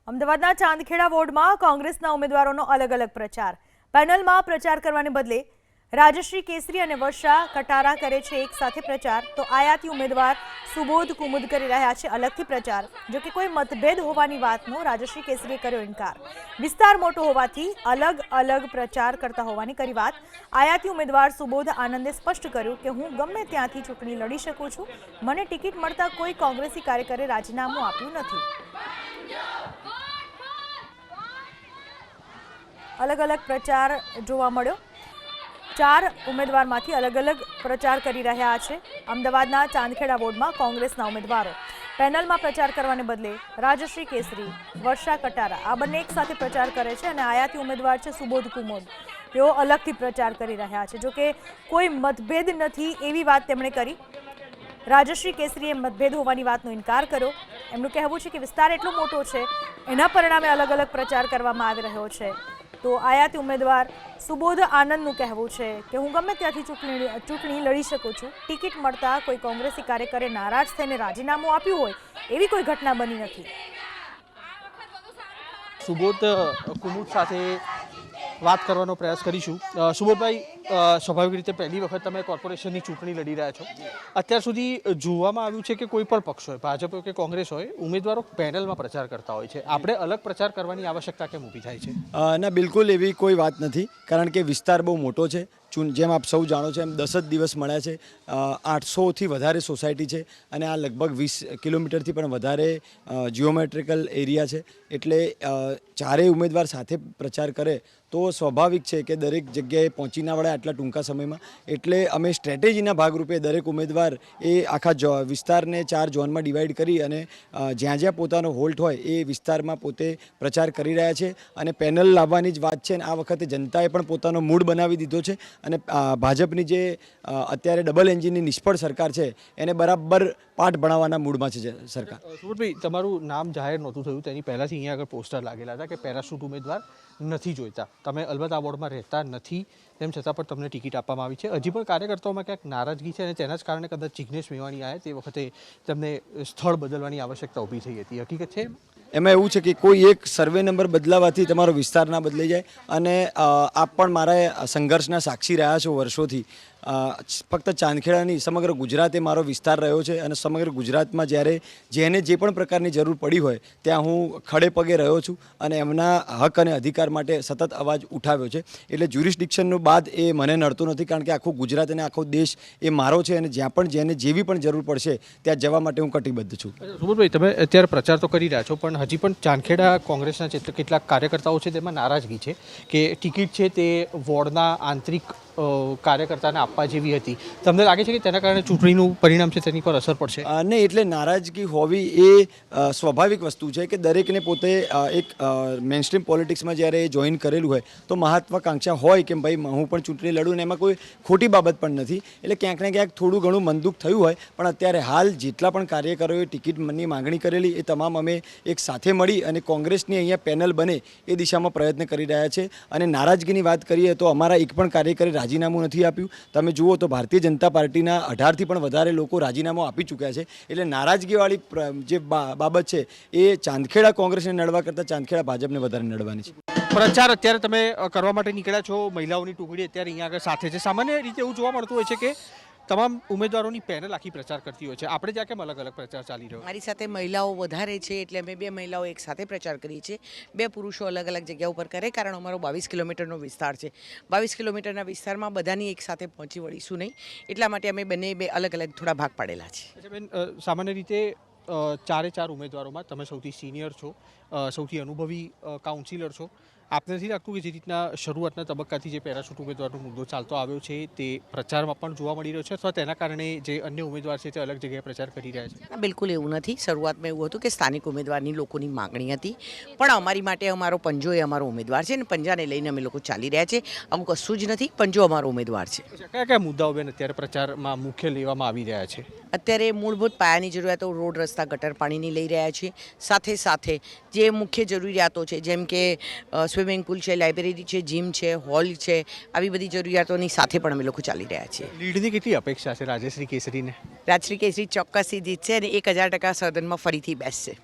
અમદાવાદના ચાંદખેડા વોર્ડમાં કોંગ્રેસના ઉમેદવારોનો અલગ અલગ પ્રચાર. પેનલમાં પ્રચાર કરવાને બદલે રાજશ્રી કેસરી અને વર્ષા કટારા કરે છે એક સાથે પ્રચાર, તો આયાતી ઉમેદવાર સુબોધ કુમુદ કરી રહ્યા છે અલગથી પ્રચાર. જો કે કોઈ મતભેદ હોવાની વાતનો રાજશ્રી કેસરીએ કર્યો ઇનકાર. વિસ્તાર મોટો હોવાથી અલગ અલગ પ્રચાર કરતા હોવાની કરી વાત. આયાતી ઉમેદવાર સુબોધ આનંદે સ્પષ્ટ કર્યું કે હું ગમે ત્યાંથી ચૂંટણી લડી શકું છું. મને ટિકિટ મળતા કોઈ કોંગ્રેસી કાર્યકરે રાજીનામું આપ્યું નથી. અલગ અલગ પ્રચાર જોવા મળ્યો. 4 ઉમેદવારમાંથી અલગ અલગ પ્રચાર કરી રહ્યા છે. અમદાવાદના ચાંદખેડા વોર્ડમાં કોંગ્રેસના ઉમેદવારો પેનલમાં પ્રચાર કરવાને બદલે રાજશ્રી કેસરી, વર્ષા કટારા આ બંને એક સાથે પ્રચાર કરે છે અને આયાતી ઉમેદવાર છે સુબોધ કુમુદ. તેઓ અલગથી પ્રચાર કરી રહ્યા છે. જોકે કોઈ મતભેદ નથી એવી વાત તેમણે કરી. રાજશ્રી કેસરીએ મતભેદ હોવાની વાતનો ઇનકાર કર્યો. એમનું કહેવું છે કે વિસ્તાર એટલો મોટો છે, એના પરિણામે અલગ અલગ પ્રચાર કરવામાં આવી રહ્યો છે. તો આયાતી ઉમેદવાર સુબોધ આનંદનું કહેવું છે કે હું ગમે ત્યાંથી ચૂંટણી લડી શકું છું. ટિકિટ મળતા કોઈ કોંગ્રેસી કાર્યકરે નારાજ થઈને રાજીનામું આપ્યું હોય એવી કોઈ ઘટના બની નથી. સુબોધ કુમુદ સાથે વાત કરવાનો પ્રયાસ કરીશું. સુબોધભાઈ, સ્વાભાવિક રીતે પહેલી વખત તમે કોર્પોરેશનની ચૂંટણી લડી રહ્યા છો. અત્યાર સુધી જોવામાં આવ્યું છે કે કોઈ પણ પક્ષ હોય, ભાજપ હોય કે કોંગ્રેસ હોય, ઉમેદવારો પેનલમાં પ્રચાર કરતા હોય છે. આપણે અલગ પ્રચાર કરવાની આવશ્યકતા કેમ ઊભી થાય છે? ના, બિલકુલ એવી કોઈ વાત નથી, કારણ કે વિસ્તાર બહુ મોટો છે. જેમ આપ સૌ જાણો છો એમ 10 જ દિવસ મળ્યા છે. 800થી વધારે સોસાયટી છે અને આ લગભગ 20 કિલોમીટરથી પણ વધારે જિયોમેટ્રિકલ એરિયા છે. એટલે ચારેય ઉમેદવાર સાથે પ્રચાર કરે તો સ્વાભાવિક છે કે દરેક જગ્યાએ પહોંચી ના વળે આટલા ટૂંકા સમયમાં. એટલે અમે સ્ટ્રેટેજીના ભાગરૂપે દરેક ઉમેદવાર એ આખા વિસ્તારને 4 ઝોનમાં ડિવાઈડ કરી અને જ્યાં જ્યાં પોતાનો હોલ્ટ હોય એ વિસ્તારમાં પોતે પ્રચાર કરી રહ્યા છે. અને પેનલ લાવવાની જ વાત છે. આ વખતે જનતાએ પણ પોતાનો મૂડ બનાવી દીધો છે અને ભાજપની જે અત્યારે ડબલ એન્જિનની નિષ્ફળ સરકાર છે એને બરાબર પાઠ ભણાવવાના મૂડમાં છે સરકાર. સુબોધભાઈ, તમારું નામ જાહેર નહોતું થયું તેની પહેલાંથી અહીંયા આગળ પોસ્ટર લાગેલા હતા કે પેરાશૂટ ઉમેદવાર નથી જોઈતા. તમે અલબત્ત આ વોર્ડમાં રહેતા નથી, તેમ છતાં પણ તમને ટિકિટ આપવામાં આવી છે. હજી પણ કાર્યકર્તાઓમાં ક્યાંક નારાજગી છે અને તેના જ કારણે કદાચ જિગ્નેશ મેવાણી આવ્યા તે વખતે તેમને સ્થળ બદલવાની આવશ્યકતા ઊભી થઈ હતી. હકીકત છે એમાં એવું છે કે કોઈ એક સર્વે નંબર બદલાવાથી તમારો વિસ્તાર ના બદલાઈ જાય. અને આપ પણ મારા સંઘર્ષના સાક્ષી રહ્યા છો વર્ષોથી. ફક્ત ચાંદખેડાની સમગ્ર ગુજરાતે મારો વિસ્તાર રહ્યો છે અને સમગ્ર ગુજરાતમાં જ્યારે જેને જે પણ પ્રકારની જરૂર પડી હોય ત્યાં હું ખડે પગે રહ્યો છું અને એમના હક અને અધિકાર માટે સતત અવાજ ઉઠાવ્યો છે. એટલે જ્યુરિસ્ડિક્શનનું બાદ એ મને નડતું નથી, કારણ કે આખું ગુજરાત અને આખો દેશ એ મારો છે અને જ્યાં પણ જેને જેવી પણ જરૂર પડશે ત્યાં જવા માટે હું કટિબદ્ધ છું. સુબોધભાઈ, તમે અત્યારે પ્રચાર તો કરી રહ્યા છો પણ હજી પણ ચાંદખેડા કોંગ્રેસના કેટલાક કાર્યકર્તાઓ છે તેમાં નારાજગી છે કે ટિકિટ છે તે વોર્ડના આંતરિક કાર્યકર્તાને આપવા જેવી હતી. તમને લાગે છે કે તેના કારણે ચૂંટણીનું પરિણામ છે તેની પર અસર પડશે? નહીં, એટલે નારાજગી હોવી એ સ્વાભાવિક વસ્તુ છે કે દરેકને પોતે એક મેઇનસ્ટ્રીમ પોલિટિક્સમાં જ્યારે જોઈન કરેલું હોય તો મહત્વાકાંક્ષા હોય કે ભાઈ હું પણ ચૂંટણી લડું, ને એમાં કોઈ ખોટી બાબત પણ નથી. એટલે ક્યાંક ને ક્યાંક થોડું ઘણું મનદુખ થયું હોય, પણ અત્યારે હાલ જેટલા પણ કાર્યકરોએ ટિકિટની માંગણી કરેલી એ તમામ અમે એક સાથે મળી અને કોંગ્રેસની અહીંયા પેનલ બને એ દિશામાં પ્રયત્ન કરી રહ્યા છે. અને નારાજગીની વાત કરીએ તો અમારા એક પણ કાર્યકરે રાજીનામું નથી આપ્યું. તમે જુઓ તો ભારતીય જનતા પાર્ટીના 18થી પણ વધારે લોકો રાજીનામું આપી ચૂક્યા છે. એટલે નારાજગીવાળી જે બાબત છે એ ચાંદખેડા કોંગ્રેસને નડવા કરતાં ચાંદખેડા ભાજપને વધારે નડવાની છે. પ્રચાર અત્યારે તમે કરવા માટે નીકળ્યા છો, મહિલાઓની ટુકડી અત્યારે અહીંયા આગળ સાથે છે. સામાન્ય રીતે એવું જોવા મળતું હોય છે કે તમામ ઉમેદવારોની પેનલ આખી પ્રચાર કરતી હોય છે. આપણે ત્યાં કેમ અલગ અલગ પ્રચાર ચાલી રહ્યો? મારી સાથે મહિલાઓ વધારે છે એટલે અમે 2 મહિલાઓ એક સાથે પ્રચાર કરીએ છીએ. 2 પુરુષો અલગ અલગ જગ્યા ઉપર કરે, કારણ અમારો 22 કિલોમીટરનો વિસ્તાર છે. 22 કિલોમીટરના વિસ્તારમાં બધાની એક સાથે પહોંચી વળીશું નહીં, એટલા માટે અમે બંને અલગ અલગ થોડા ભાગ પાડેલા છે. બેન, સામાન્ય રીતે 4 ઉમેદવારોમાં તમે સૌથી સિનિયર છો, સૌથી અનુભવી કાઉન્સિલર છો. આપને નથી લાગતું કે જે રીતના શરૂઆતના તબક્કાથી જે પેરાશૂટ ઉમેદવારનો મુદ્દો ચાલતો આવ્યો છે તે પ્રચારમાં પણ જોવા મળી રહ્યો છે, અથવા તેના કારણે જે અન્ય ઉમેદવાર છે તે અલગ જગ્યાએ પ્રચાર કરી રહ્યા છે? બિલકુલ એવું નથી. શરૂઆતમાં એવું હતું કે સ્થાનિક ઉમેદવારની લોકોની માગણી હતી, પણ અમારી માટે અમારો પંજો એ અમારો ઉમેદવાર છે અને પંજાને લઈને અમે લોકો ચાલી રહ્યા છે. અમુક કશું જ નથી, પંજો અમારો ઉમેદવાર છે. કયા કયા મુદ્દાઓ બેન અત્યારે પ્રચારમાં મુખ્ય લેવામાં આવી રહ્યા છે? અત્યારે મૂળભૂત પાયાની જરૂરિયાતો, રોડ, રસ્તા, ગટર પાણીની લઈ રહ્યા છીએ. સાથે સાથે જે મુખ્ય જરૂરિયાતો છે જેમ કે સ્વિમિંગ પુલ છે, લાઇબ્રેરી છે, જીમ છે, હોલ છે, આવી બધી જરૂરિયાતોની સાથે પણ અમે લોકો ચાલી રહ્યા છીએ. લીડની કેટલી અપેક્ષા છે રાજશ્રી કેસરીને? રાજશ્રી કેસરી ચોક્કસથી જીતશે અને 1000% સદનમાં ફરીથી બેસશે.